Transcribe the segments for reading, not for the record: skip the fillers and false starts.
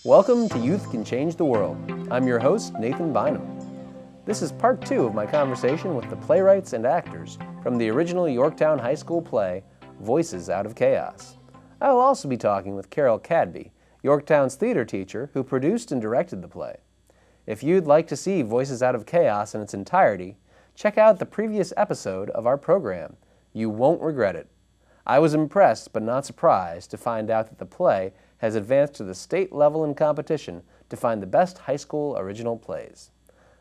Welcome to Youth Can Change the World. I'm your host, Nathan Bynum. This is part 2 of my conversation with the playwrights and actors from the original Yorktown High School play, Voices Out of Chaos. I will also be talking with Carol Cadby, Yorktown's theater teacher who produced and directed the play. If you'd like to see Voices Out of Chaos in its entirety, check out the previous episode of our program. You won't regret it. I was impressed but not surprised to find out that the play has advanced to the state level in competition to find the best high school original plays.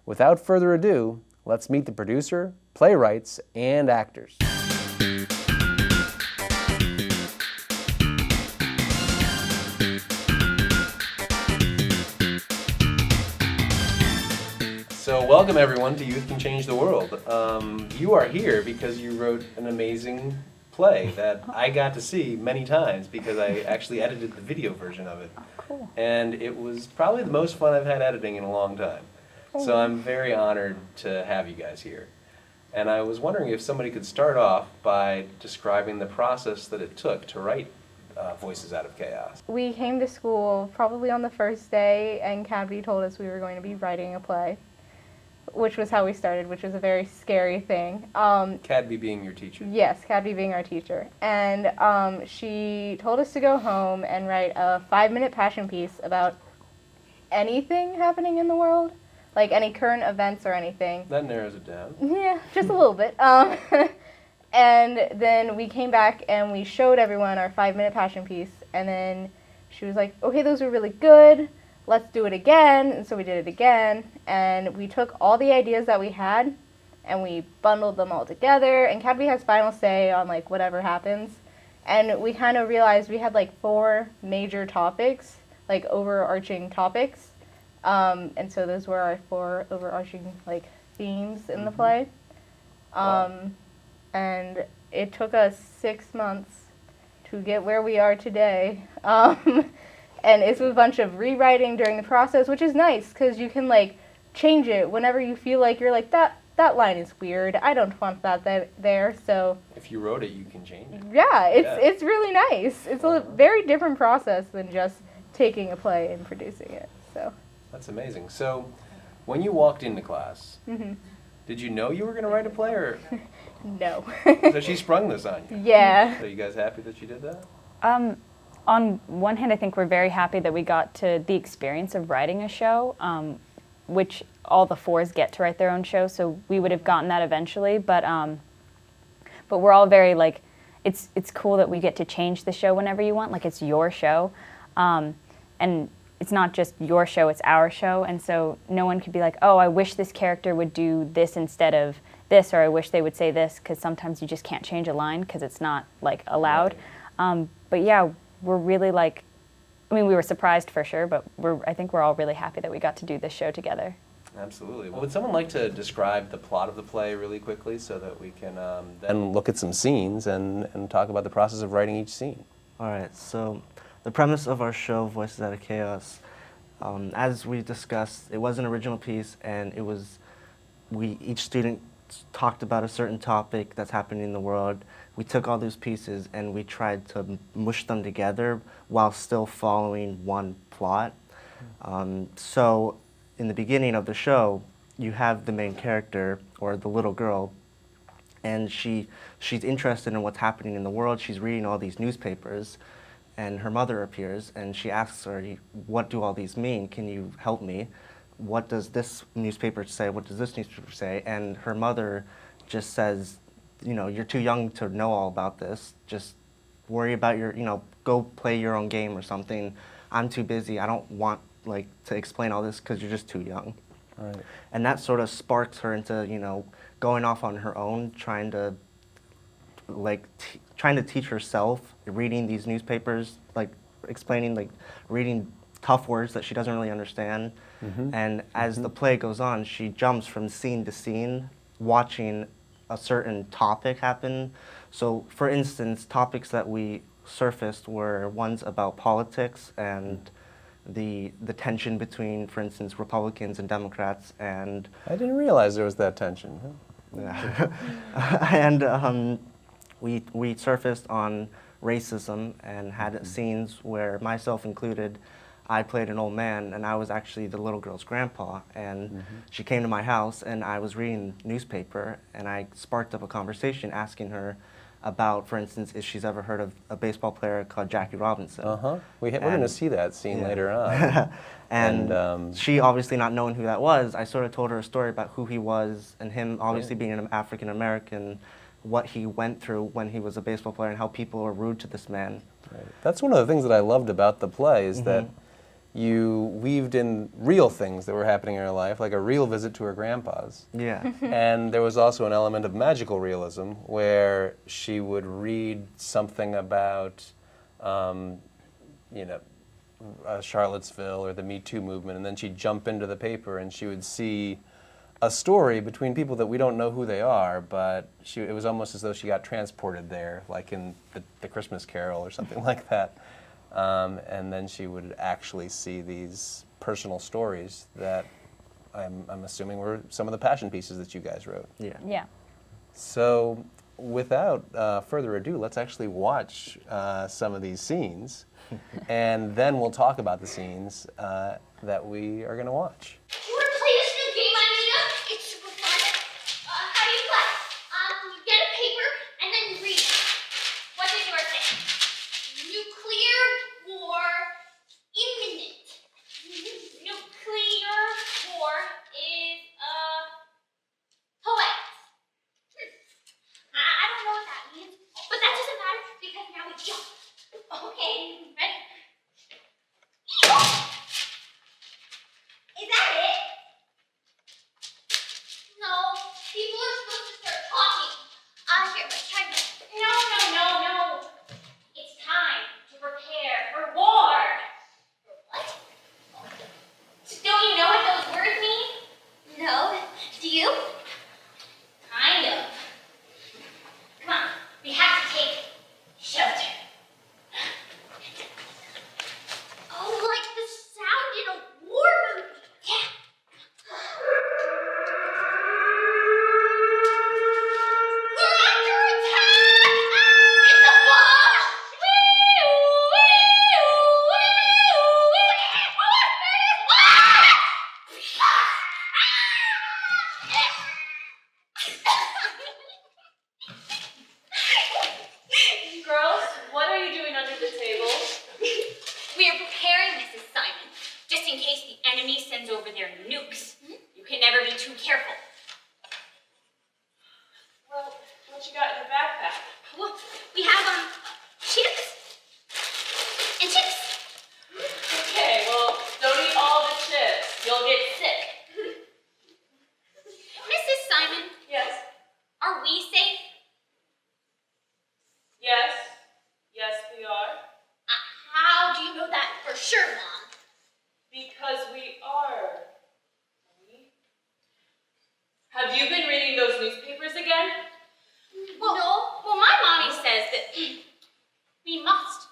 Without further ado, let's meet the producer, playwrights, and actors. So welcome everyone to Youth Can Change the World. You are here because you wrote an amazing play that I got to see many times because I actually edited the video version of it. Cool. And it was probably the most fun I've had editing in a long time. So I'm very honored to have you guys here. And I was wondering if somebody could start off by describing the process that it took to write Voices Out of Chaos. We came to school probably on the first day, and Cadby told us we were going to be writing a play, which was how we started, which was a very scary thing. Cadby being your teacher. Yes, Cadby being our teacher. And she told us to go home and write a 5-minute passion piece about anything happening in the world, like any current events or anything. That narrows it down. Yeah, just a little bit. And then we came back and we showed everyone our 5-minute passion piece, and then she was like, okay, those were really good. Let's do it again. And so we did it again, and we took all the ideas that we had and we bundled them all together, and Cadby has final say on like whatever happens. And we kind of realized we had like 4 major topics, like overarching topics. And so those were our 4 overarching like themes in the play. Wow. And it took us 6 months to get where we are today. And it's a bunch of rewriting during the process, which is nice because you can like change it whenever you feel like you're like, that line is weird. I don't want that there. So If you wrote it, you can change it. yeah, it's really nice. It's a very different process than just taking a play and producing it. So That's amazing. So when you walked into class, mhm. did you know you were going to write a play, or No. so she sprung this on you? Yeah. So you guys happy that she did that? On one hand, I think we're very happy that we got to the experience of writing a show, which all the 4s get to write their own show, so we would have gotten that eventually, but we're all very, like, it's cool that we get to change the show whenever you want, like it's your show, and it's not just your show, it's our show, and so no one could be like, oh, I wish this character would do this instead of this, or I wish they would say this, because sometimes you just can't change a line because it's not, like, allowed. But yeah, we're really like, I mean, we were surprised for sure, but I think we're all really happy that we got to do this show together. Absolutely. Well, would someone like to describe the plot of the play really quickly so that we can then look at some scenes and talk about the process of writing each scene? All right, so the premise of our show, Voices Out of Chaos, as we discussed, it was an original piece, and it was, each student talked about a certain topic that's happening in the world. We took all those pieces and we tried to mush them together while still following one plot. So in the beginning of the show, you have the main character, or the little girl, and she's interested in what's happening in the world. She's reading all these newspapers, and her mother appears and she asks her, what do all these mean? Can you help me? What does this newspaper say? What does this newspaper say? And her mother just says, you know, you're too young to know all about this. Just worry about go play your own game or something. I'm too busy. I don't want to explain all this because you're just too young. Right. And that sort of sparks her into, going off on her own, trying to teach herself, reading these newspapers, reading tough words that she doesn't really understand. Mm-hmm. And as the play goes on, she jumps from scene to scene, watching a certain topic happen. So, for instance, topics that we surfaced were ones about politics and the tension between, for instance, Republicans and Democrats. And I didn't realize there was that tension. yeah. And we surfaced on racism and had scenes where, myself included, I played an old man, and I was actually the little girl's grandpa. And she came to my house, and I was reading newspaper, and I sparked up a conversation asking her about, for instance, if she's ever heard of a baseball player called Jackie Robinson. We're going to see that scene later on. and she obviously not knowing who that was, I sort of told her a story about who he was, and him obviously being an African American, what he went through when he was a baseball player, and how people were rude to this man. Right. That's one of the things that I loved about the play, is that you weaved in real things that were happening in her life, like a real visit to her grandpa's. Yeah. And there was also an element of magical realism where she would read something about, Charlottesville or the Me Too movement, and then she'd jump into the paper and she would see a story between people that we don't know who they are, but it was almost as though she got transported there, like in the Christmas Carol or something like that. And then she would actually see these personal stories that I'm assuming were some of the passion pieces that you guys wrote. Yeah. Yeah. So without further ado, let's actually watch some of these scenes, and then we'll talk about the scenes that we are going to watch. You want to play this new game I made up? It's super fun. How do you play? You get a paper and then you read it. What does yours say? Nuclear war imminent. Nuclear war is poetic. I don't know what that means, but that doesn't matter because now we jump. Okay, ready? Is that it? No, people are supposed to start talking. Here, let's try this. No. It's time to prepare for war. For what? Don't you know what those words mean? No. Do you? Kind of. Come on, we have to take shelter. Oh, like the sound in a war movie. Yeah. We're under attack! It's a boss! Girls, what are you doing under the table? We are preparing Mrs. Simon, just in case the enemy sends over their nukes. You can never be too careful. Well, what you got in your backpack? Well, we have, chips. And chips. Okay, well, don't eat all the chips. You'll get sick. Mrs. Simon, Yes. are we safe? Yes. Yes, we are. How do you know that for sure, Mom? Because we are. Have you been reading those newspapers again? Well, no. Well, my mommy says that we must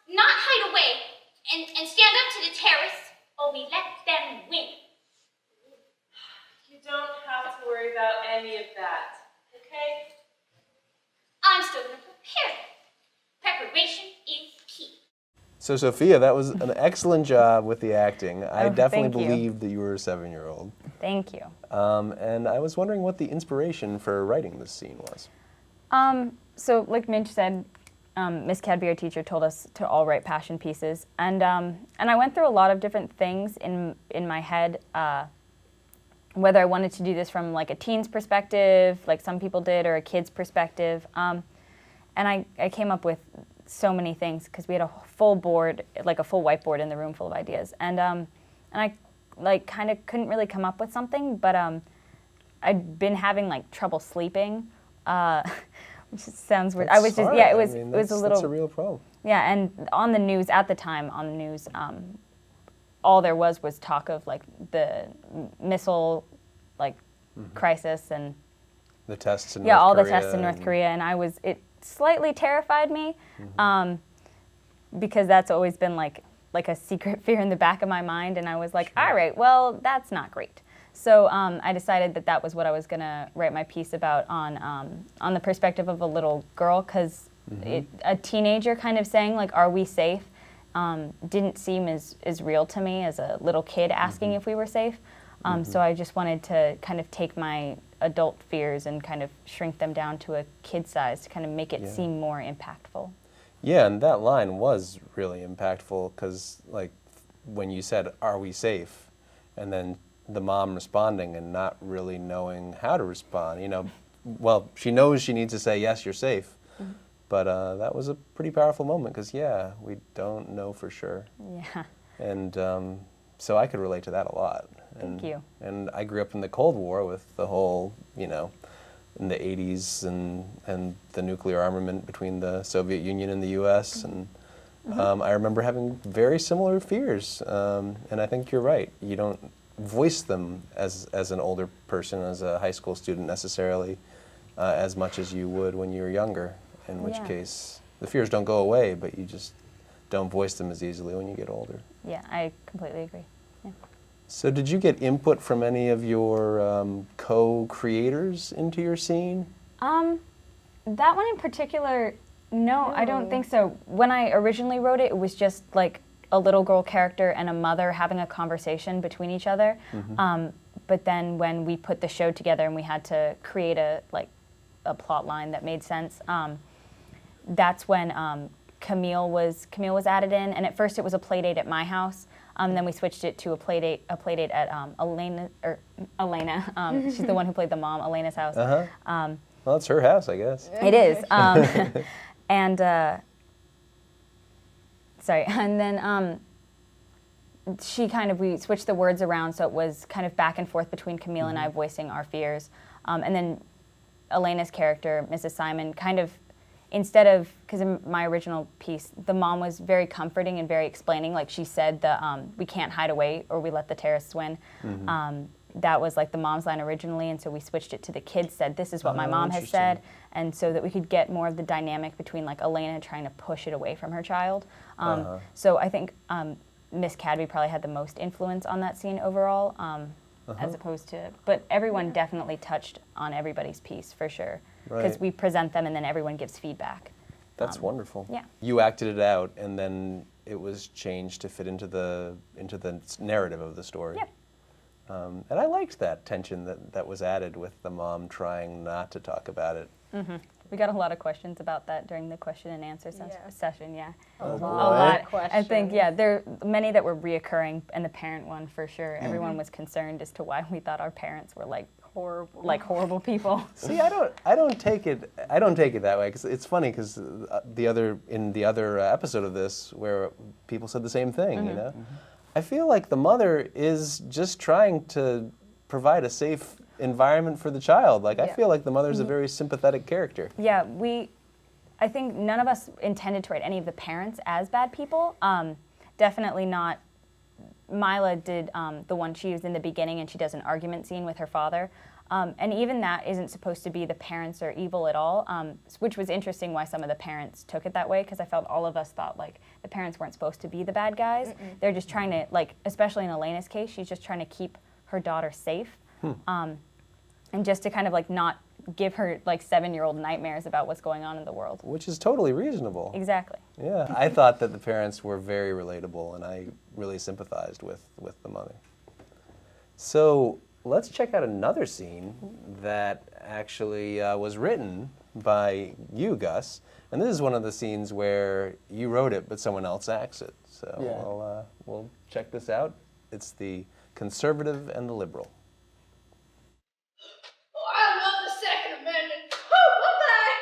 not hide away and stand up to the terrorists, or we let them win. You don't have to worry about any of that, okay? I'm still going to prepare. Preparation is key. So Sophia, that was an excellent job with the acting. I definitely thank you. believed that you were a 7-year-old. Thank you. And I was wondering what the inspiration for writing this scene was. So like Minch said, Miss Cadby, our teacher, told us to all write passion pieces, and I went through a lot of different things in my head, whether I wanted to do this from like a teen's perspective, like some people did, or a kid's perspective, and I came up with so many things because we had a full board, like a full whiteboard in the room full of ideas, and I like kind of couldn't really come up with something, but I'd been having like trouble sleeping. Which sounds weird. That's I was just, hard. yeah, I it was mean, a little. That's a real problem. Yeah, and on the news at the time, all there was talk of like the missile, like crisis and The tests in yeah, North all Korea the tests in North Korea, and it slightly terrified me, because that's always been like a secret fear in the back of my mind, and I was like, all right, well, that's not great. So I decided that was what I was gonna write my piece about on the perspective of a little girl, because A teenager kind of saying, like, are we safe, didn't seem as real to me as a little kid asking if we were safe. So I just wanted to kind of take my adult fears and kind of shrink them down to a kid size to kind of make it seem more impactful. Yeah, and that line was really impactful because, like, when you said, are we safe? And then the mom responding and not really knowing how to respond, you know. Well, she knows she needs to say, yes, you're safe. But that was a pretty powerful moment because, yeah, we don't know for sure. Yeah. And so I could relate to that a lot. Thank you. And I grew up in the Cold War with the whole, you know, in the 80s and the nuclear armament between the Soviet Union and the U.S. And I remember having very similar fears. And I think you're right. You don't voice them as an older person, as a high school student necessarily, as much as you would when you were younger. In which case, the fears don't go away, but you just don't voice them as easily when you get older. Yeah, I completely agree. Yeah. So did you get input from any of your co-creators into your scene? That one in particular, no, I don't think so. When I originally wrote it, it was just like a little girl character and a mother having a conversation between each other. But then when we put the show together and we had to create a plot line that made sense, that's when Camille was added in, and at first it was a play date at my house. Then we switched it to a play date at Elena. She's the one who played the mom, Elena's house. Well, it's her house, I guess. It is. And sorry, and then we switched the words around, so it was kind of back and forth between Camille and I voicing our fears, and then Elena's character, Mrs. Simon, kind of, instead of, because in my original piece, the mom was very comforting and very explaining. Like she said, we can't hide away or we let the terrorists win. That was like the mom's line originally, and so we switched it to the kids said, this is what my mom has said, and so that we could get more of the dynamic between like Elena trying to push it away from her child. So I think Miss Cadby probably had the most influence on that scene overall, as opposed to, but everyone definitely touched on everybody's piece for sure. Because we present them and then everyone gives feedback. That's wonderful. Yeah. You acted it out and then it was changed to fit into the narrative of the story. Yep. And I liked that tension that was added with the mom trying not to talk about it. We got a lot of questions about that during the question and answer session, yeah. A lot. of questions. I think, yeah, there are many that were reaoccurring, and the parent one for sure. Everyone was concerned as to why we thought our parents were like horrible people. See, I don't take it that way, because it's funny, because in the other episode of this where people said the same thing, you know? I feel like the mother is just trying to provide a safe environment for the child. Like, I feel like the mother's a very sympathetic character. Yeah, I think none of us intended to write any of the parents as bad people. Definitely not. Mila did the one she was in the beginning, and she does an argument scene with her father. And even that isn't supposed to be the parents are evil at all, which was interesting why some of the parents took it that way, because I felt all of us thought like the parents weren't supposed to be the bad guys. They're just trying to, like, especially in Elena's case, she's just trying to keep her daughter safe. And just to kind of like not give her like 7-year-old nightmares about what's going on in the world. Which is totally reasonable. Exactly. Yeah, I thought that the parents were very relatable, and I really sympathized with the mother. So let's check out another scene that actually was written by you, Gus. And this is one of the scenes where you wrote it, but someone else acts it. So we'll check this out. It's the conservative and the liberal. I love the Second Amendment. Oh, bye-bye.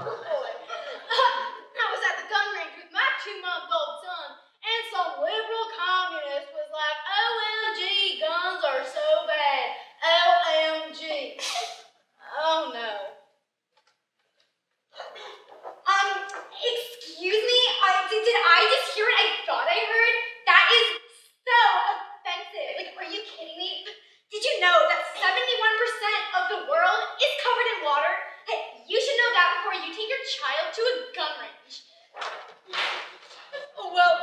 Oh, boy. I was at the gun range with my 2-month-old son, and some liberal communist was like, OMG, guns are so bad. OMG. Oh, no. Excuse me? Did I just hear what I thought I heard? That is so offensive. Like, are you kidding me? Did you know that 71% of the world is covered in water? Hey, you should know that before you take your child to a gun range. Well,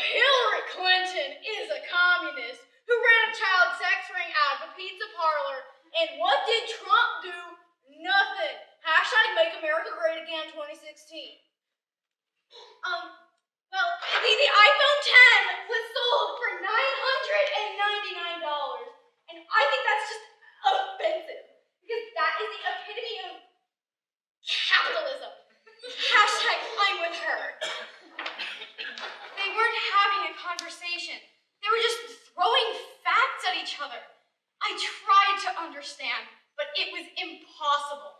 Hillary Clinton is a communist who ran a child sex ring out of a pizza parlor. And what did Trump do? Nothing. Hashtag Make America Great Again 2016. Well, the iPhone 10 was sold for $999, and I think that's just offensive, because that is the epitome of capitalism. Hashtag I'm with her. They weren't having a conversation. They were just throwing facts at each other. I tried to understand, but it was impossible.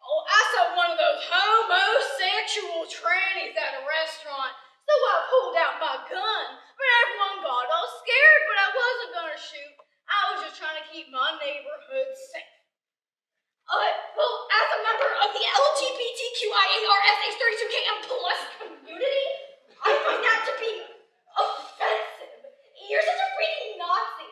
Oh, I saw one of those homosexual trannies at a restaurant, so I pulled out my gun. But everyone got all scared, but I wasn't gonna shoot. I was just trying to keep my neighborhood safe. Well, as a member of the LGBTQIARSH32KM plus community, I find that to be offensive. You're such a freaking Nazi.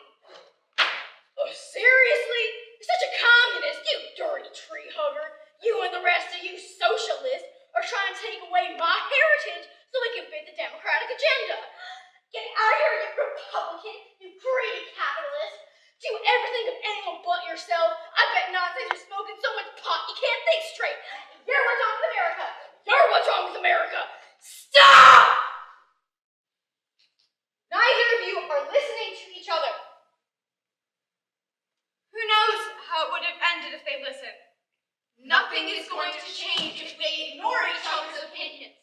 Oh, seriously? You're such a communist, you dirty tree hugger. You and the rest of you socialists are trying to take away my heritage so we can fit the Democratic agenda. Get out of here, you Republican, you greedy capitalist. Do everything of anyone but yourself. I bet Nazis are smoking so much pot you can't think straight. You're what's wrong with America. You're what's wrong with America. Stop! Neither of you are listening to each other. Who knows how it would have ended if they listened? Nothing is going to change if they ignore each other's opinions.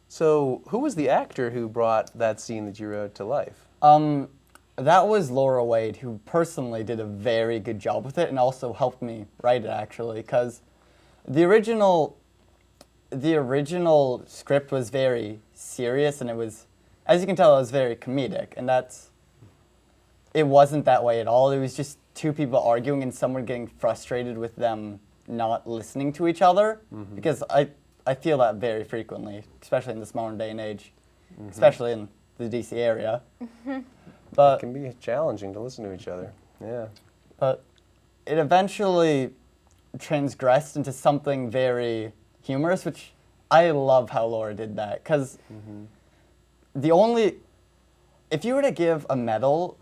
So, who was the actor who brought that scene that you wrote to life? That was Laura Wade, who personally did a very good job with it and also helped me write it, actually, because the original script was very serious, and it was, as you can tell, it was very comedic, and it wasn't that way at all. It was just two people arguing and someone getting frustrated with them not listening to each other, because I feel that very frequently, especially in this modern day and age, especially in the DC area. But It can be challenging to listen to each other. Yeah. But it eventually transgressed into something very humorous, which I love how Laura did that. Because if you were to give a medal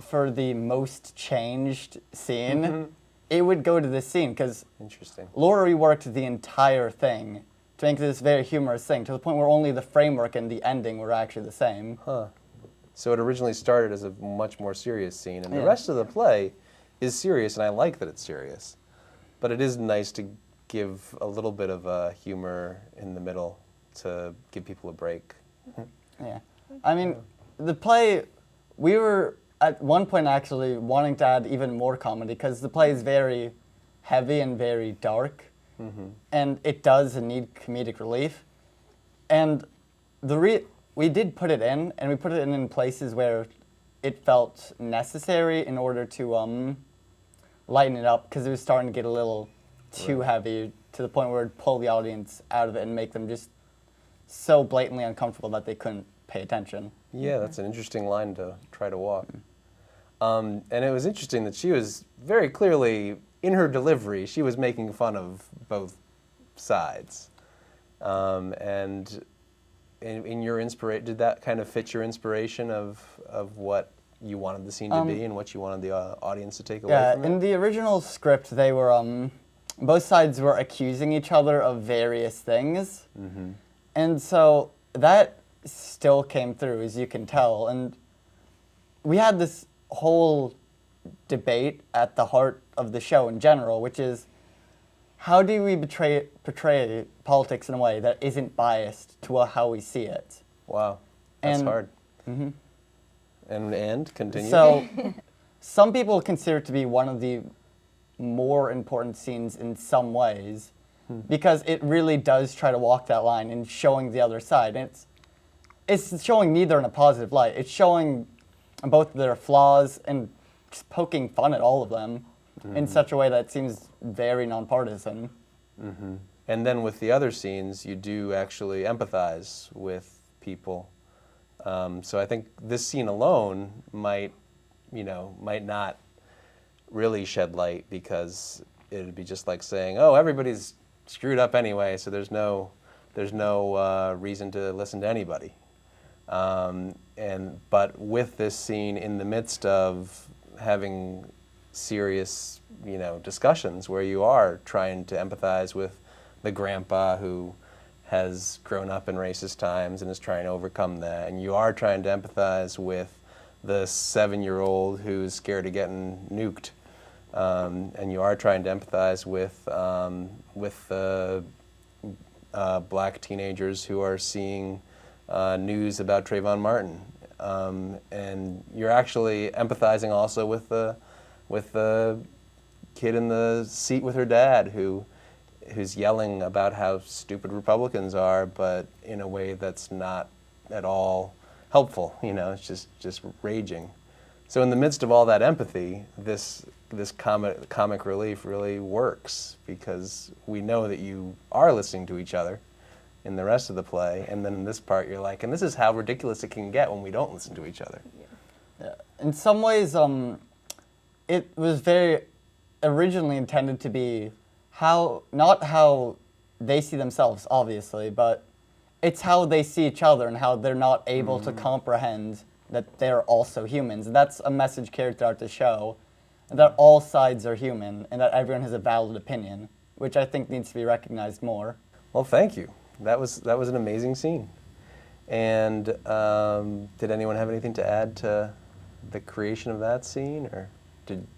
for the most changed scene, it would go to this scene. Because Interesting. Laura reworked the entire thing to make this very humorous thing, to the point where only the framework and the ending were actually the same. Huh. So it originally started as a much more serious scene, and the Yeah. rest of the play is serious, and I like that it's serious. But it is nice to give a little bit of humor in the middle to give people a break. Yeah. I mean, the play, we were at one point actually wanting to add even more comedy, because the play is very heavy and very dark, and it does need comedic relief. And we did put it in, and we put it in places where it felt necessary in order to lighten it up, because it was starting to get a little too heavy, to the point where it would pull the audience out of it and make them just so blatantly uncomfortable that they couldn't pay attention. Yeah, that's an interesting line to try to walk. And it was interesting that she was very clearly, in her delivery, she was making fun of both sides. And in your inspiration, did that kind of fit your inspiration of what you wanted the scene to be and what you wanted the audience to take away from it? In the original script, they were both sides were accusing each other of various things, and so that still came through, as you can tell. And we had this whole debate at the heart of the show in general, which is, how do we portray politics in a way that isn't biased to how we see it? Wow, that's And- hard. And continue. So, some people consider it to be one of the more important scenes in some ways, because it really does try to walk that line in showing the other side. And it's showing neither in a positive light. It's showing both their flaws and just poking fun at all of them in such a way that seems very nonpartisan. And then with the other scenes, you do actually empathize with people. So I think this scene alone might not really shed light, because it'd be just like saying, "Oh, everybody's screwed up anyway, so there's no reason to listen to anybody." But with this scene in the midst of having serious, discussions where you are trying to empathize with the grandpa who has grown up in racist times and is trying to overcome that, and you are trying to empathize with the 7-year-old who's scared of getting nuked, and you are trying to empathize with the black teenagers who are seeing news about Trayvon Martin, and you're actually empathizing also with the kid in the seat with her dad who's yelling about how stupid Republicans are, but in a way that's not at all helpful. It's just raging. So in the midst of all that empathy, this comic relief really works, because we know that you are listening to each other in the rest of the play, and then in this part you're like, and this is how ridiculous it can get when we don't listen to each other. Yeah. In some ways, it was very originally intended to be not how they see themselves, obviously, but it's how they see each other and how they're not able to comprehend that they're also humans. And that's a message carried throughout the show, and that all sides are human and that everyone has a valid opinion, which I think needs to be recognized more. Well, thank you. That was an amazing scene. And did anyone have anything to add to the creation of that scene, or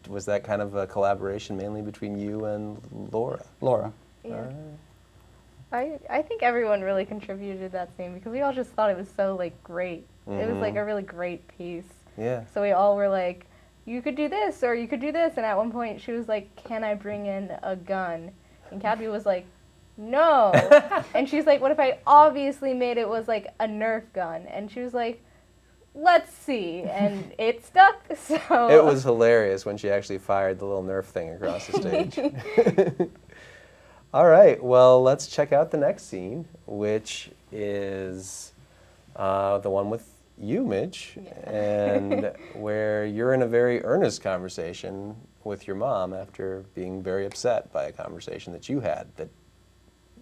was that kind of a collaboration mainly between you and Laura? Laura. Yeah. I think everyone really contributed to that scene, because we all just thought it was so great. It was a really great piece. Yeah. So we all were like, you could do this or you could do this, and at one point she was like, can I bring in a gun? And Cadby was like, no. And she's like, what if I obviously made it was a Nerf gun? And she was like, let's see. And it stuck, so. It was hilarious when she actually fired the little Nerf thing across the stage. All right, well, let's check out the next scene, which is the one with you, Midge, and where you're in a very earnest conversation with your mom after being very upset by a conversation that you had that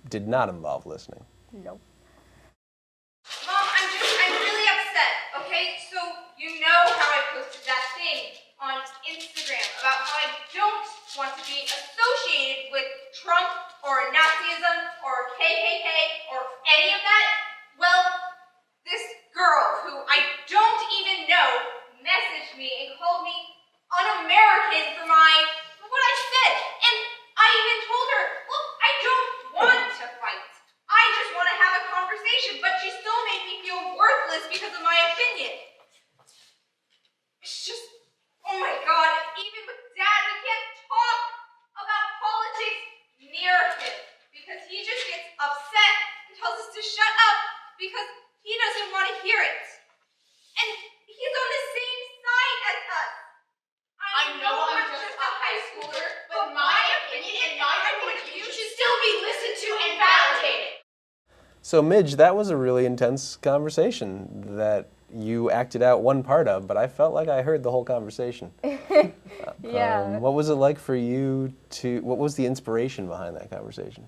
did not involve listening. Nope. Mom, I'm really upset, okay? So you know how I posted that thing on Instagram about how I don't want to be associated with Trump or Nazism or KKK or any of that? Well, this girl who I don't even know messaged me and called me un-American for what I said. And I even told her, look, I don't want to fight. I just want to have a conversation, but she still made me feel worthless because of my opinion. It's just, oh my God, even with Dad, we can't talk about politics near him, because he just gets upset and tells us to shut up because he doesn't want to hear it. And he's on the same side as us. I know I'm just a high schooler, but my opinion and my point of view should still be listened to and validated. So, Midge, that was a really intense conversation that you acted out one part of, but I felt like I heard the whole conversation. Yeah. What was it like for you what was the inspiration behind that conversation?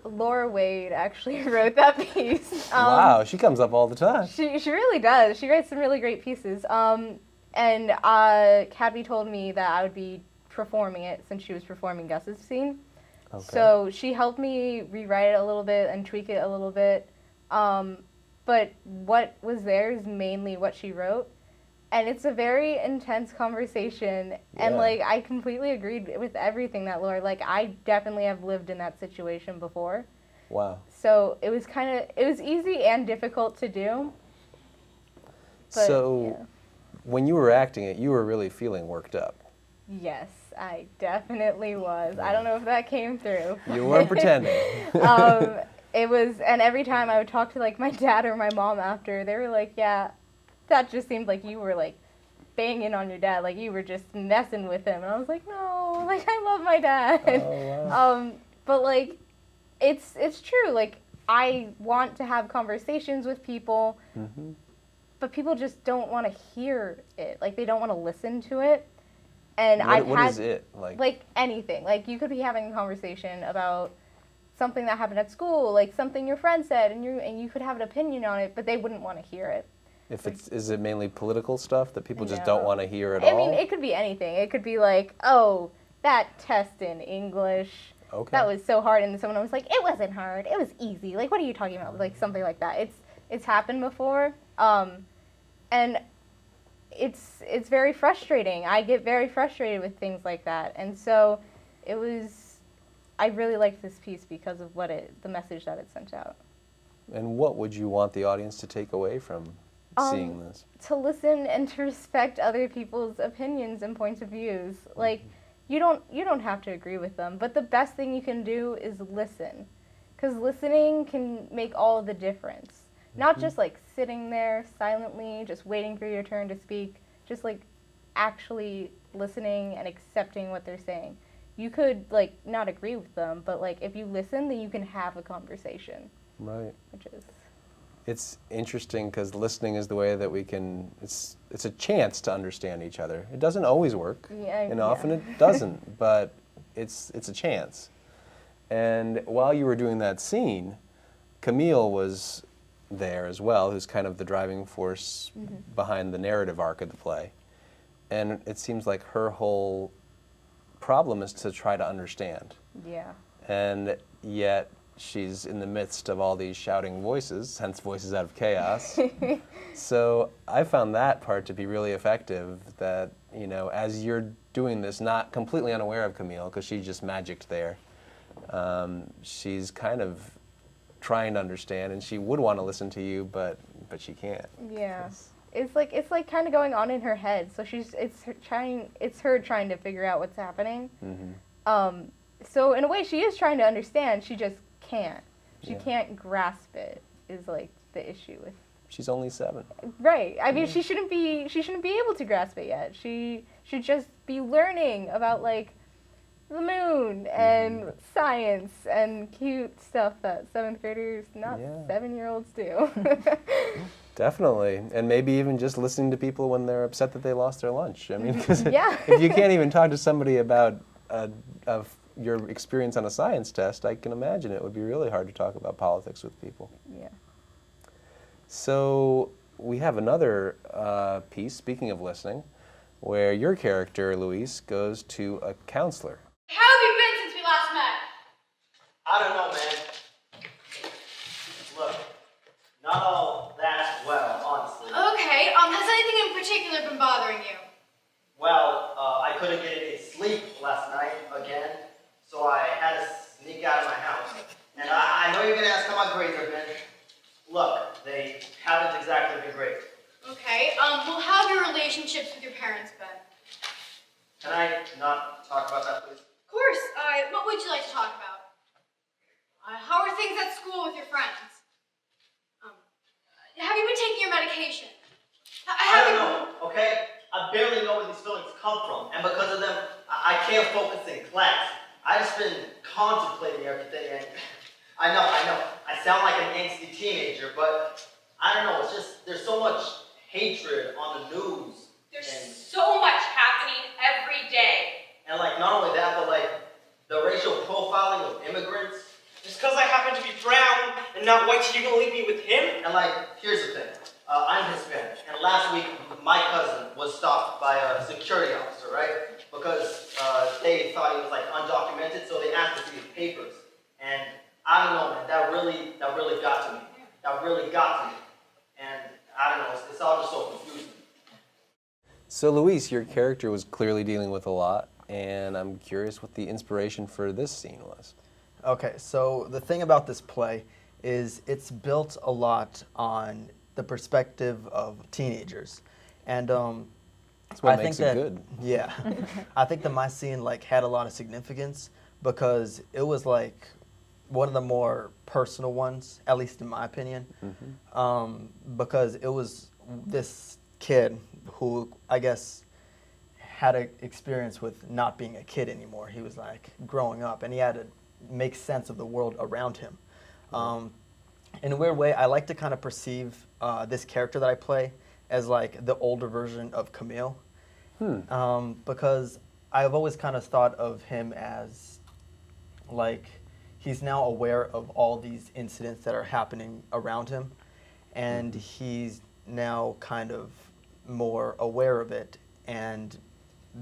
Laura Wade actually wrote that piece. Wow, she comes up all the time. She really does. She writes some really great pieces. And Cadby told me that I would be performing it since she was performing Gus's scene. Okay. So she helped me rewrite it a little bit and tweak it a little bit. But what was there is mainly what she wrote. And it's a very intense conversation. And, Yeah. I completely agreed with everything that Laura, I definitely have lived in that situation before. Wow. So it was it was easy and difficult to do. But, So, yeah. when you were acting it, you were really feeling worked up. Yes, I definitely was. I don't know if that came through. You weren't pretending. It was, and every time I would talk to my dad or my mom after, they were like, yeah, that just seemed like you were banging on your dad, you were just messing with him. And I was like, no, I love my dad. Oh, wow. But it's true. I want to have conversations with people, but people just don't want to hear it. They don't want to listen to it. And What is it? Anything. You could be having a conversation about something that happened at school, something your friend said, and you could have an opinion on it, but they wouldn't want to hear it. Is it mainly political stuff that people just No. don't want to hear at all? I mean, it could be anything. It could be oh, that test in English, Okay. that was so hard, and then someone was like, it wasn't hard, it was easy. Like, what are you talking about? Like, something like that. It's happened before, and it's very frustrating. I get very frustrated with things like that, and so I really liked this piece because of the message that it sent out. And what would you want the audience to take away from seeing this? To listen and to respect other people's opinions and points of views. Like, you don't have to agree with them, but the best thing you can do is listen, because listening can make all the difference. Not just like sitting there silently, just waiting for your turn to speak, just like actually listening and accepting what they're saying. You could like not agree with them, but like if you listen, then you can have a conversation. Right. Which is. It's interesting because listening is the way that we can. It's a chance to understand each other. It doesn't always work, and often it doesn't. But it's a chance. And while you were doing that scene, Camille was there as well, who's kind of the driving force behind the narrative arc of the play. And it seems like her whole problem is to try to understand. Yeah. And yet she's in the midst of all these shouting voices, hence voices out of chaos. So I found that part to be really effective, that, you know, as you're doing this, not completely unaware of Camille, because she just magicked there, she's kind of trying to understand, and she would want to listen to you, but she can't. Yeah. It's like kind of going on in her head. So it's her trying to figure out what's happening. So in a way she is trying to understand, she just can't. She can't grasp it, is like the issue with. She's only 7. Right. I mean, she shouldn't be able to grasp it yet. She should just be learning about like the moon and science and cute stuff that 7th graders, not 7-year-olds, do. Definitely, and maybe even just listening to people when they're upset that they lost their lunch. I mean, because if you can't even talk to somebody about your experience on a science test, I can imagine it would be really hard to talk about politics with people. Yeah. So we have another piece, speaking of listening, where your character, Luis, goes to a counselor. How have you been since we last met? I don't know, man. Look, not all that well, honestly. Okay, has anything in particular been bothering you? Well, I couldn't get any sleep last night again, so I had to sneak out of my house. And I know you're gonna ask how my grades have been. Look, they haven't exactly been great. Okay, well, how have your relationships with your parents been? Can I not talk about that, please? Of course, what would you like to talk about? How are things at school with your friends? Have you been taking your medication? I don't know, okay? I barely know where these feelings come from, and because of them, I can't focus in class. I've just been contemplating everything, and I know, I sound like an angsty teenager, but I don't know, it's just, there's so much hatred on the news. There's so much happening every day. And like, not only that, but like, the racial profiling of immigrants. Just because I happen to be brown and not white, so you're going to leave me with him? And like, here's the thing. I'm Hispanic, and last week, my cousin was stopped by a security officer, right? Because they thought he was like undocumented, so they asked to see his papers. And I don't know, man, that really got to me. That really got to me. And I don't know, it's all just so confusing. So Luis, your character was clearly dealing with a lot, and I'm curious what the inspiration for this scene was. Okay, so the thing about this play is it's built a lot on the perspective of teenagers, and That's what makes it good. Yeah, I think that my scene like had a lot of significance because it was like one of the more personal ones, at least in my opinion, because it was this kid who I guess had an experience with not being a kid anymore. He was like growing up, and he had to make sense of the world around him. In a weird way, I like to kind of perceive this character that I play as like the older version of Camille, because I've always kind of thought of him as like he's now aware of all these incidents that are happening around him, and he's now kind of more aware of it, and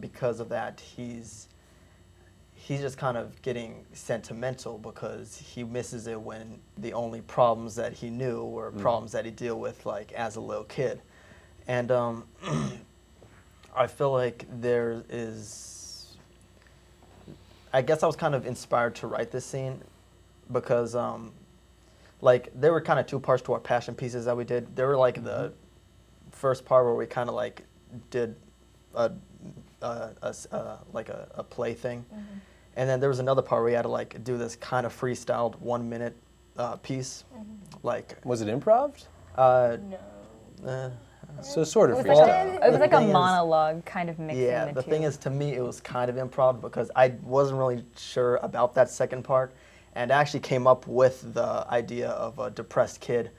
because of that, he's just kind of getting sentimental because he misses it when the only problems that he knew were problems that he dealt with like as a little kid. And I feel like there is, I guess I was kind of inspired to write this scene because like there were kind of two parts to our passion pieces that we did. There were like the first part where we kind of like did a play thing. And then there was another part where we had to like do this kind of freestyled 1 minute piece. Like, Was it improv? No. So sort of It freestyle. was like a thing is- monologue kind of mixing yeah, the the two. thing is, to me, it was kind of improv because I wasn't really sure about that second part, and I actually came up with the idea of a depressed kid,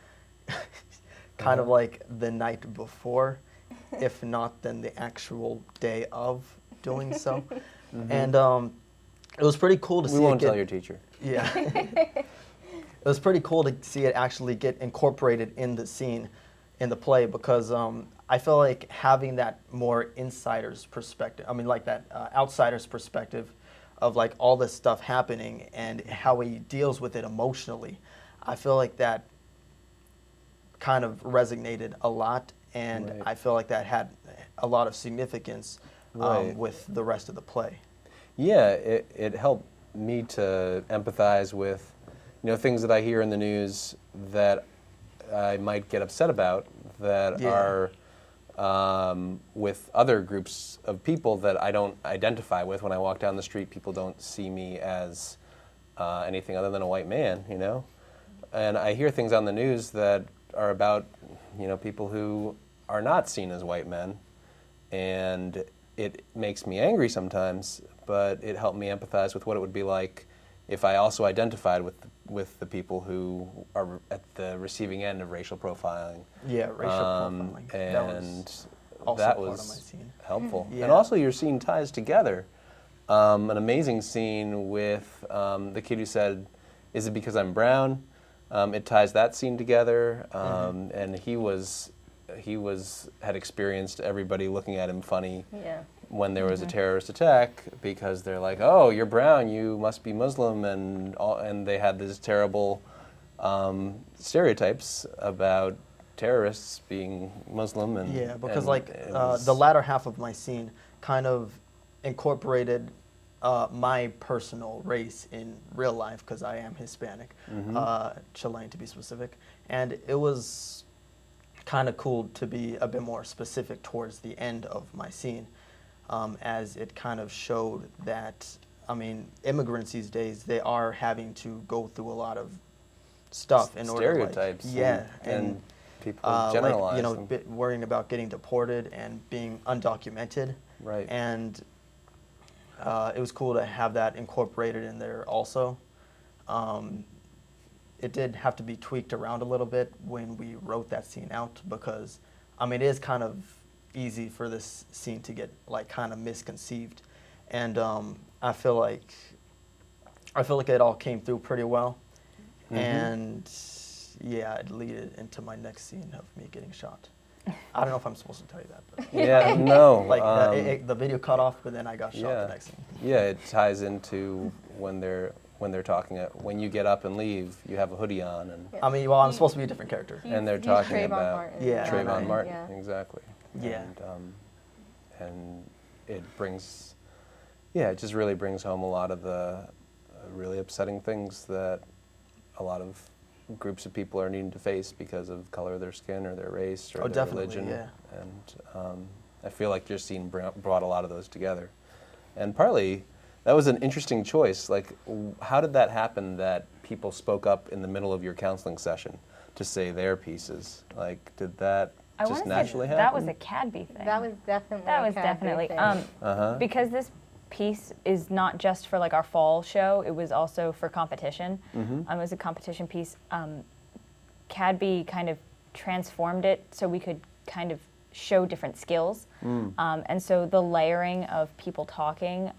kind of like the night before, if not then the actual day of doing so, and it was pretty cool to see. We won't it get, tell your teacher. Yeah, it was pretty cool to see it actually get incorporated in the scene, in the play, because I feel like having that more insider's perspective, I mean like that outsider's perspective of like all this stuff happening and how he deals with it emotionally, I feel like that kind of resonated a lot, and Right. I feel like that had a lot of significance Right. with the rest of the play. Yeah, it helped me to empathize with, things that I hear in the news that I might get upset about that Yeah. are with other groups of people that I don't identify with. When I walk down the street, people don't see me as anything other than a white man, And I hear things on the news that are about, people who are not seen as white men, and it makes me angry sometimes, but it helped me empathize with what it would be like if I also identified with the people who are at the receiving end of racial profiling. Yeah, racial profiling. That was And also that part of was my scene. helpful. Yeah. And also your scene ties together. An amazing scene with the kid who said, "Is it because I'm brown?" It ties that scene together, and he had experienced everybody looking at him funny Yeah. when there was a terrorist attack, because they're like, "Oh, you're brown, you must be Muslim," and they had these terrible stereotypes about terrorists being Muslim. And Yeah, because and like it was- the latter half of my scene kind of incorporated my personal race in real life, because I am Hispanic, Chilean to be specific, and it was kind of cool to be a bit more specific towards the end of my scene, as it kind of showed that, I mean, immigrants these days, they are having to go through a lot of stuff in order to, like, stereotypes yeah, and people like, generalize them. worrying about getting deported and being undocumented. Right. And it was cool to have that incorporated in there also. It did have to be tweaked around a little bit when we wrote that scene out, because, I mean, it is kind of easy for this scene to get like kind of misconceived. And I feel like it all came through pretty well. And yeah, it led into my next scene of me getting shot. I don't know if I'm supposed to tell you that, but Yeah, no. like the video cut off, but then I got shot the next scene. Yeah, it ties into when they're talking. When you get up and leave, you have a hoodie on, and I mean, well, I'm supposed to be a different character. and they're He's talking Trayvon about Martin. Yeah. Trayvon Martin, Yeah. exactly. Yeah. And it brings, it just really brings home a lot of the really upsetting things that a lot of groups of people are needing to face because of color of their skin or their race or their definitely, religion. yeah. And I feel like your scene brought a lot of those together. And partly, that was an interesting choice. Like, how did that happen that people spoke up in the middle of your counseling session to say their pieces? Like, did that I just wanna say naturally happen? that was a Cadby thing. That was definitely. That a was Cadby definitely thing. because this piece is not just for like our fall show. It was also for competition. It was a competition piece. Cadby kind of transformed it so we could kind of show different skills, and so the layering of people talking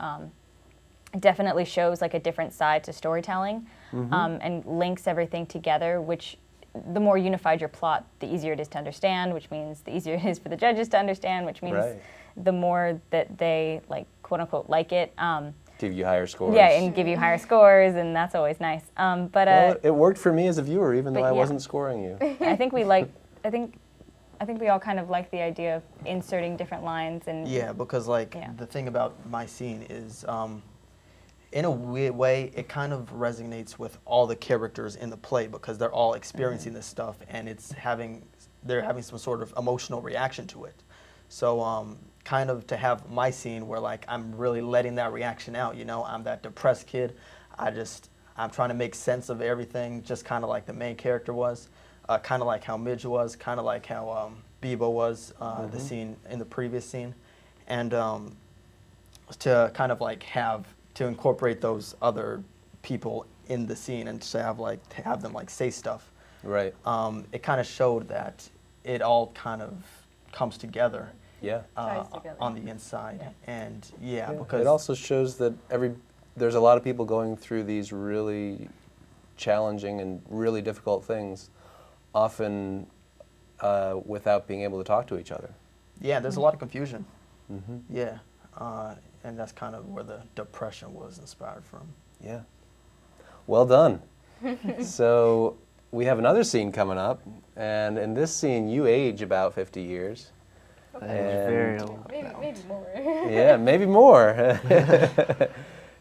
definitely shows like a different side to storytelling, and links everything together, which the more unified your plot, the easier it is to understand, which means the easier it is for the judges to understand, which means Right. the more that they like quote unquote like it. Give you higher scores. Yeah, and give you higher scores, and that's always nice. Well, it worked for me as a viewer, even though I yeah. wasn't scoring you. I think we like. I think we all kind of like the idea of inserting different lines and. Yeah, because like Yeah. the thing about my scene is, in a weird way, it kind of resonates with all the characters in the play because they're all experiencing this stuff and they're having some sort of emotional reaction to it. So kind of to have my scene where like I'm really letting that reaction out. You know, I'm that depressed kid. I'm trying to make sense of everything, just kind of like the main character was. Kind of like how Midge was, kind of like how Bebo was, the scene in the previous scene, and to kind of like to incorporate those other people in the scene and to have them like say stuff. Right. It kind of showed that it all kind of comes together. Yeah. Ties together. On the inside, and Yeah, because it also shows that there's a lot of people going through these really challenging and really difficult things, often without being able to talk to each other. yeah, there's a lot of confusion. Mm-hmm. Yeah, and that's kind of where the depression was inspired from. Yeah. Well done. So we have another scene coming up, and in this scene you age about 50 years. That is very old. Maybe more. Yeah, maybe more.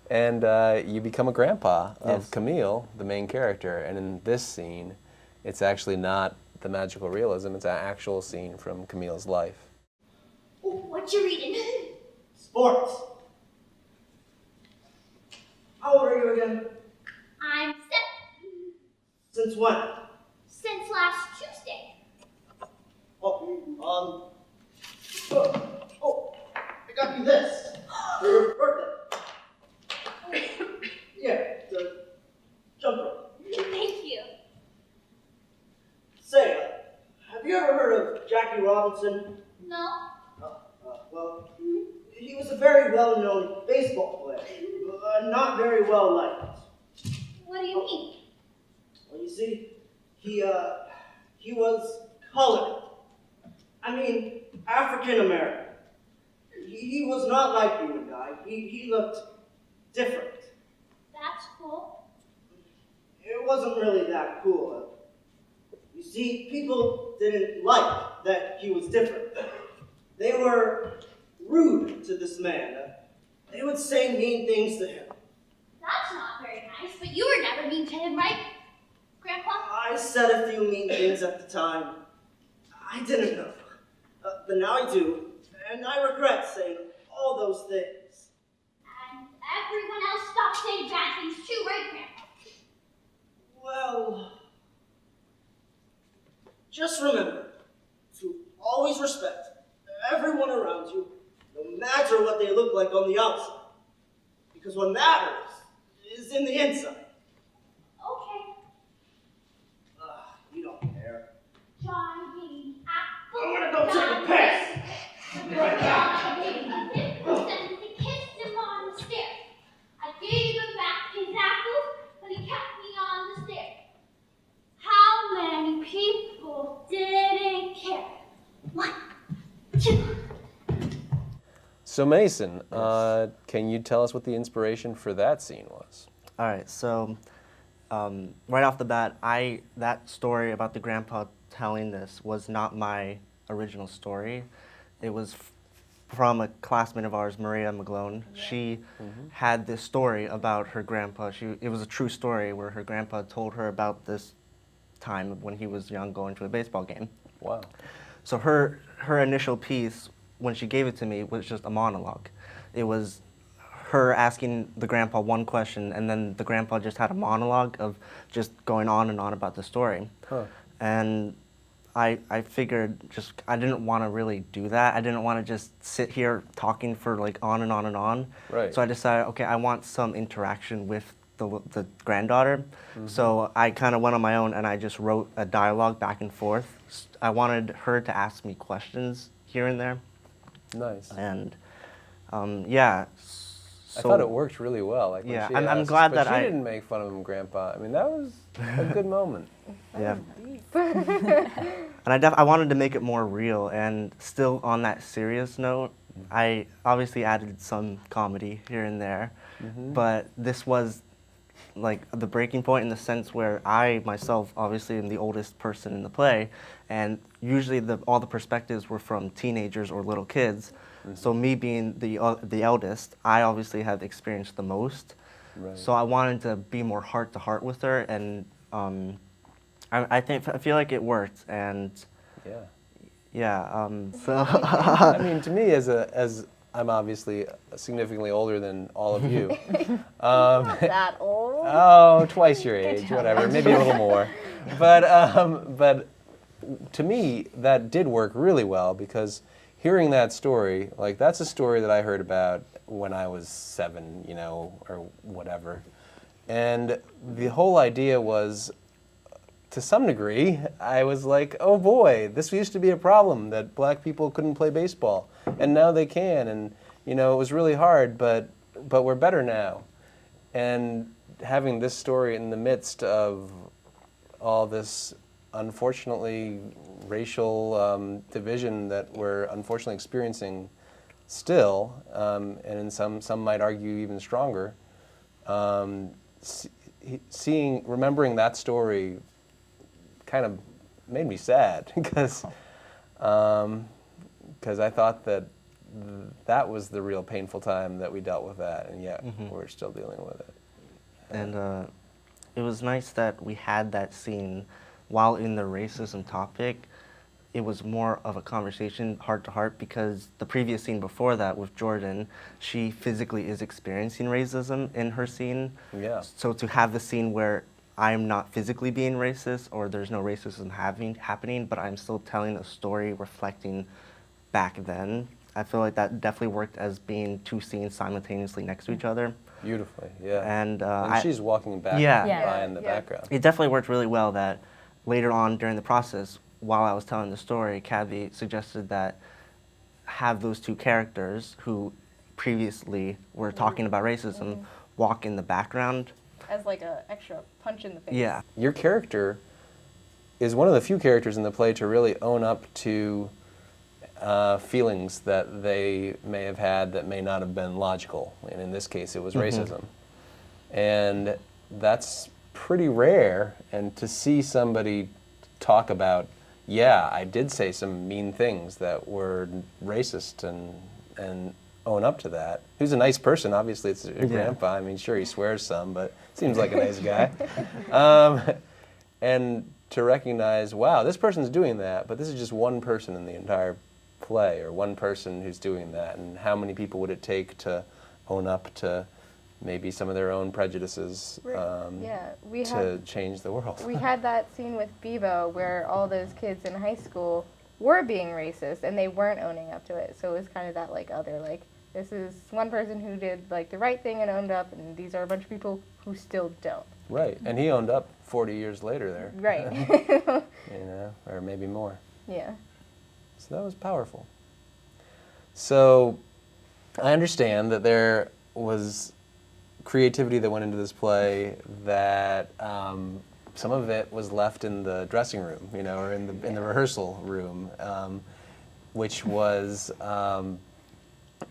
And you become a grandpa of Yes. Camille, the main character. And in this scene, it's actually not the magical realism, it's an actual scene from Camille's life. What you reading? Sports. How old are you again? I'm 7. Since when? Since last Tuesday. Oh, I got you this for your birthday. Yeah, the jump rope. Thank you. Say, have you ever heard of Jackie Robinson? No? Well, he was a very well-known baseball player, but not very well liked. What do you mean? Well, you see, he was colored. I mean, African American. He was not like you and I. He looked different. That's cool. It wasn't really that cool. You see, people didn't like that he was different. They were rude to this man. They would say mean things to him. That's not very nice, but you were never mean to him, right, Grandpa? I said a few mean things at the time. I didn't know. But now I do, and I regret saying all those things. And everyone else stopped saying bad things too, right, Grandpa? Well, just remember to always respect everyone around you, no matter what they look like on the outside. Because what matters is in the inside. Okay. You don't care. Johnny Apple. I'm gonna go take a piss. Right now. I gave him a and he kissed him on the stairs. I gave him back his apple, but he kept me on the stairs. How many people didn't care? 1, 2. So Mason, can you tell us what the inspiration for that scene was? All right, so right off the bat, that story about the grandpa telling this was not my original story. It was from a classmate of ours, Maria McGlone. Yeah. She had this story about her grandpa. It was a true story where her grandpa told her about this time when he was young going to a baseball game. Wow. So her initial piece, when she gave it to me, was just a monologue. It was her asking the grandpa one question, and then the grandpa just had a monologue of just going on and on about the story. Huh. And I figured I didn't want to really do that. I didn't want to just sit here talking for like on and on and on. Right. So I decided, okay, I want some interaction with the granddaughter. So I kind of went on my own and I just wrote a dialogue back and forth. I wanted her to ask me questions here and there. Nice. And yeah. I thought it worked really well. Like when Yeah, she I'm asked, glad but that she didn't make fun of him, Grandpa. I mean, that was a good moment. Yeah. And I wanted to make it more real, and still on that serious note, I obviously added some comedy here and there. but this was like the breaking point in the sense where I myself obviously am the oldest person in the play, and usually all the perspectives were from teenagers or little kids. So me being the eldest, I obviously have experienced the most. Right. So I wanted to be more heart to heart with her, and I feel like it worked, and Yeah. so I mean, to me, as I'm obviously significantly older than all of you. Not that old. Oh, twice your age, whatever, maybe a little more. But to me, that did work really well, because hearing that story, like, that's a story that I heard about when I was 7, you know, or whatever. And the whole idea was, to some degree, I was like, oh boy, this used to be a problem, that black people couldn't play baseball, and now they can, and you know, it was really hard, but we're better now. And having this story in the midst of all this, unfortunately, racial division that we're unfortunately experiencing still, and in some might argue even stronger, remembering that story kind of made me sad, because I thought that was the real painful time that we dealt with that, and yet we're still dealing with it. And it was nice that we had that scene while in the racism topic. It was more of a conversation heart to heart, because the previous scene before that with Jordan, she physically is experiencing racism in her scene. Yeah. So to have the scene where I'm not physically being racist, or there's no racism happening, but I'm still telling a story reflecting back then, I feel like that definitely worked as being two scenes simultaneously next to each other. Beautifully, yeah. And, she's walking back by in the background. It definitely worked really well that later on during the process, while I was telling the story, Cadby suggested that have those two characters who previously were talking about racism walk in the background. As like a extra punch in the face. Yeah. Your character is one of the few characters in the play to really own up to feelings that they may have had that may not have been logical, and in this case it was racism. And that's pretty rare, and to see somebody talk about, yeah, I did say some mean things that were racist, and own up to that. Who's a nice person, obviously it's your grandpa, I mean, sure he swears some, but seems like a nice guy. And to recognize, wow, this person's doing that, but this is just one person in the entire play, or one person who's doing that, and how many people would it take to own up to maybe some of their own prejudices to change the world. We had that scene with Bebo where all those kids in high school were being racist and they weren't owning up to it. So it was kind of that like other, like, this is one person who did like the right thing and owned up, and these are a bunch of people who still don't. Right, and he owned up 40 years later there. Right. You know, or maybe more. Yeah. So that was powerful. So I understand that there was creativity that went into this play, that some of it was left in the dressing room, you know, or in the rehearsal room, which was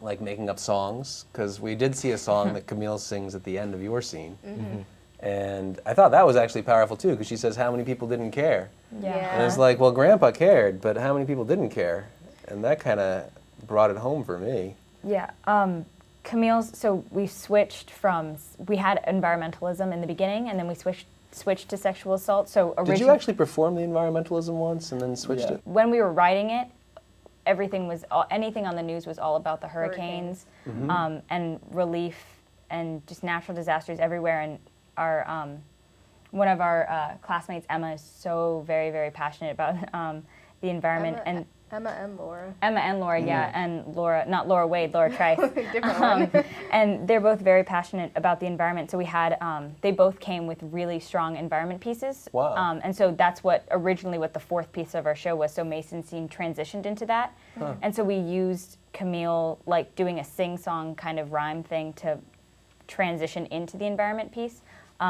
like making up songs, because we did see a song that Camille sings at the end of your scene. And I thought that was actually powerful too, because she says, how many people didn't care? And it's like, well, Grandpa cared, but how many people didn't care? And that kind of brought it home for me. Yeah. Camille's, so we switched from, we had environmentalism in the beginning, and then we switched to sexual assault. So Did you actually perform the environmentalism once and then switched it? When we were writing it, everything was, anything on the news was all about the hurricanes and relief and just natural disasters everywhere. And our one of our classmates, Emma, is so very, very passionate about the environment. Emma and Laura, yeah, and Laura, not Laura Wade, Laura Trice. Different one. And they're both very passionate about the environment. So we had, they both came with really strong environment pieces. Wow. And so that's what the fourth piece of our show was. So Mason's scene transitioned into that. And so we used Camille, like doing a sing-song kind of rhyme thing to transition into the environment piece.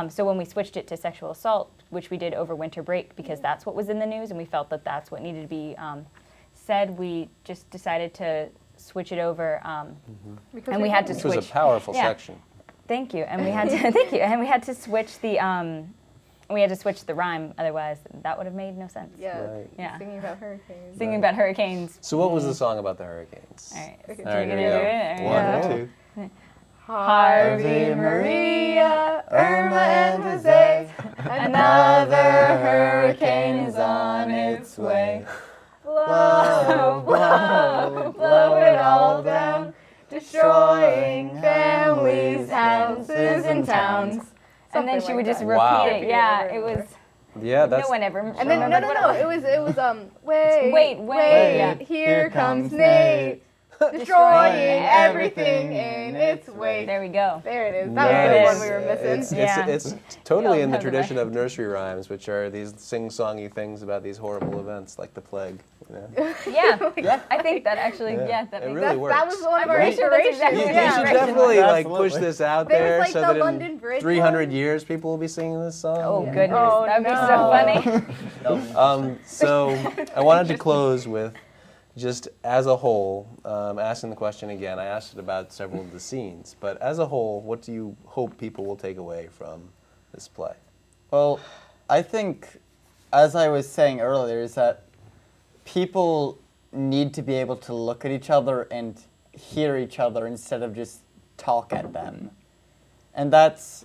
So when we switched it to sexual assault, which we did over winter break, because that's what was in the news, and we felt that that's what needed to be said, we just decided to switch it over, and we had to switch. Which was a powerful section. Thank you. And we had to thank you. And we had to switch the rhyme. Otherwise, that would have made no sense. Yeah. Right. Yeah. Singing about hurricanes. Singing about hurricanes. So what was the song about the hurricanes? All right. Okay, All right, do here we go. it? One, Yeah. two. Harvey, Maria, Irma, and Jose. Another hurricane is on its way. Blow, blow, blow it all down, destroying families, houses, and towns. And then she would just repeat Wow. it. Yeah, it was. Yeah, that's No one ever. And then no. It was Wait, wait. Here comes Nate, destroying everything in its wake. There we go. There it is. That was the one we were missing. It's totally Yeah, in the no, tradition of nursery rhymes, which are these sing-songy things about these horrible events like the plague. You know? Yeah. I think that actually, that It makes really works. That was one of our pretty sure that's inspirations. exactly You Yeah, should right. definitely like push Absolutely. this out There was, there like, so the that in London Bridge 300 one. years people will be singing this song. Oh, Yeah. goodness. Oh, That would be so funny. So I wanted to close with just as a whole, asking the question again. I asked it about several of the scenes, but as a whole, what do you hope people will take away from this play? Well, I think, as I was saying earlier, is that people need to be able to look at each other and hear each other instead of just talk at them. And that's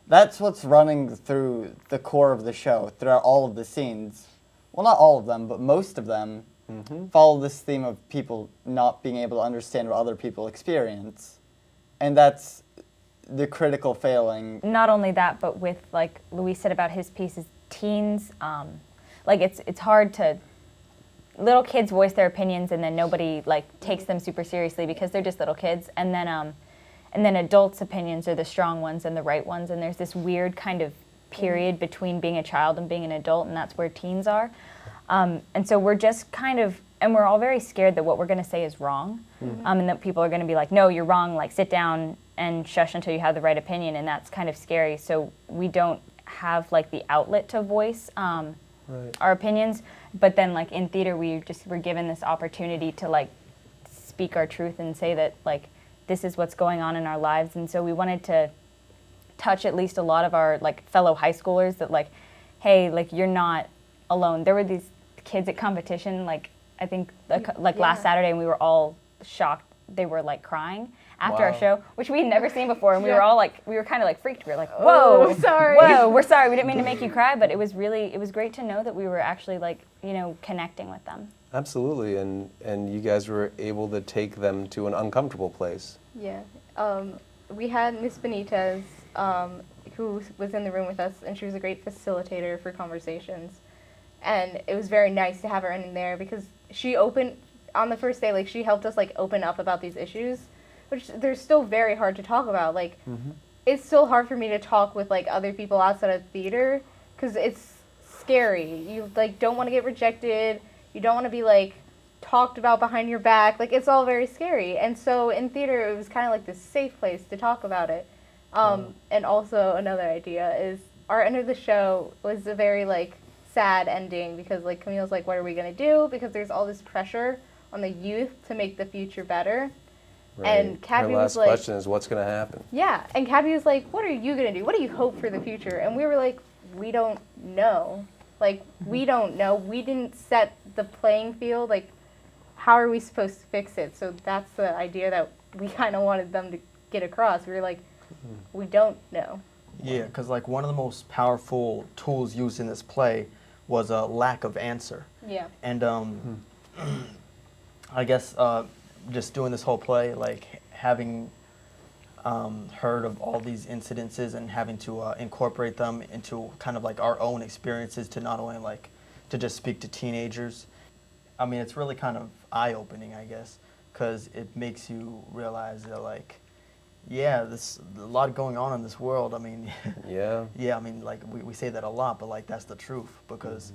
what's running through the core of the show, throughout all of the scenes. Well, not all of them, but most of them follow this theme of people not being able to understand what other people experience. And that's the critical failing. Not only that, but with, like Luis said about his pieces, teens, like it's hard to, little kids voice their opinions and then nobody like takes them super seriously because they're just little kids, and then adults' opinions are the strong ones and the right ones, and there's this weird kind of period between being a child and being an adult, and that's where teens are. And so we're just kind of, and we're all very scared that what we're going to say is wrong, and that people are going to be like, no, you're wrong, like sit down and shush until you have the right opinion, and that's kind of scary. So we don't have like the outlet to voice our opinions, but then like in theater we're given this opportunity to like speak our truth and say that like this is what's going on in our lives. And so we wanted to touch at least a lot of our like fellow high schoolers that like, hey, like you're not alone. There were these kids at competition, like I think like last Saturday, and we were all shocked. They were like crying after our show, which we had never seen before, and we were all like, we were kind of like freaked. We were like, whoa, Oh, sorry. whoa, we're sorry. We didn't mean to make you cry, but it was great to know that we were actually like, you know, connecting with them. Absolutely, and you guys were able to take them to an uncomfortable place. Yeah. We had Miss Benitez, who was in the room with us, and she was a great facilitator for conversations. And it was very nice to have her in there because she opened, on the first day, like she helped us like open up about these issues, which they're still very hard to talk about. Like, it's still hard for me to talk with like other people outside of theater because it's scary. You like don't want to get rejected. You don't want to be like talked about behind your back. Like, it's all very scary. And so in theater, it was kind of like this safe place to talk about it. And also another idea is our end of the show was a very like sad ending because like Camille's like, what are we gonna do? Because there's all this pressure on the youth to make the future better. Right. And Cadby Her last was like, question is, what's going to happen? yeah, and Cadby was like, what are you gonna do? What do you hope for the future? And we were like, we don't know. Like, we don't know. We didn't set the playing field. Like, how are we supposed to fix it? So that's the idea that we kind of wanted them to get across. We were like, we don't know. Yeah, because like one of the most powerful tools used in this play was a lack of answer. Yeah. And I guess just doing this whole play, like having heard of all these incidences and having to incorporate them into kind of like our own experiences to not only like to just speak to teenagers. I mean, it's really kind of eye-opening, I guess, because it makes you realize that like, yeah, there's a lot going on in this world. I mean, Yeah. yeah, I mean, like we say that a lot, but like that's the truth because,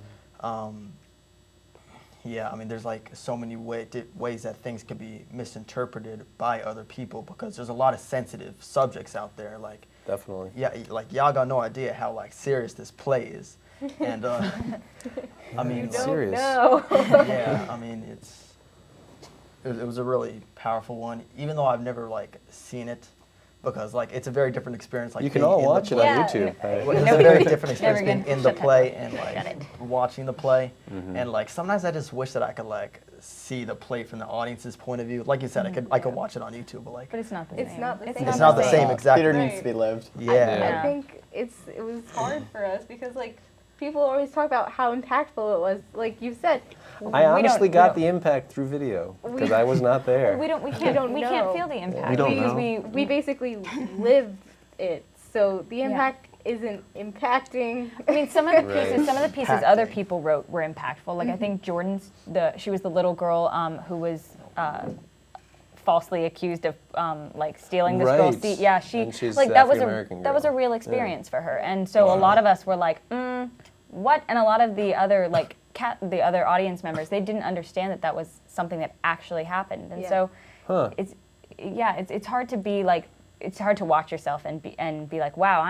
yeah, I mean, there's like so many ways that things can be misinterpreted by other people because there's a lot of sensitive subjects out there. Like, Definitely. yeah, like y'all got no idea how like serious this play is, and I mean, It's like, serious. No. yeah, I mean, it was a really powerful one, even though I've never like seen it because like it's a very different experience. Like You can being all in the watch it play. on Yeah, YouTube. It's a very different experience being in the play and like watching the play. And like sometimes I just wish that I could like see the play from the audience's point of view. Like you said, I could watch it on YouTube, but like But it's not the It's same. not the same. it's not the same exactly. Theater needs to be lived. Yeah. Yeah. I think it was hard for us because like people always talk about how impactful it was. Like you said, I honestly got we the impact through video because I was not there. We can't don't we know. can't feel the impact. We don't because know. we basically lived it. So the impact isn't impacting. I mean, some of the Right. pieces, other people wrote were impactful. Like I think Jordan's, she was the little girl who was falsely accused of like stealing this girl's Right. seat. Yeah, And she's like that was African-American that was a girl. real experience for her. And so a lot of us were like, what? And a lot of the other like the other audience members, they didn't understand that that was something that actually happened. And so Huh. it's hard to be like. It's hard to watch yourself and be like, wow,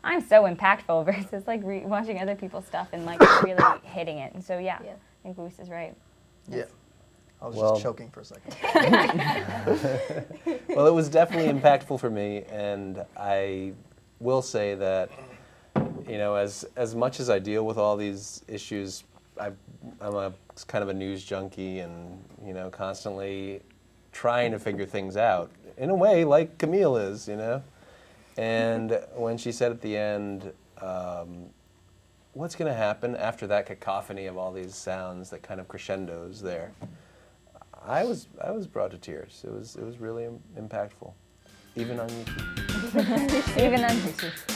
I'm so impactful versus like watching other people's stuff and like really hitting it. And so I think Luis is right. Yeah. I was Well- just choking for a second. Well, it was definitely impactful for me, and I will say that, you know, as much as I deal with all these issues, I'm a kind of a news junkie, and you know, constantly trying to figure things out in a way like Camille is, you know. And when she said at the end, what's going to happen after that cacophony of all these sounds that kind of crescendos there, I was brought to tears. It was really impactful, even on YouTube. Even on YouTube.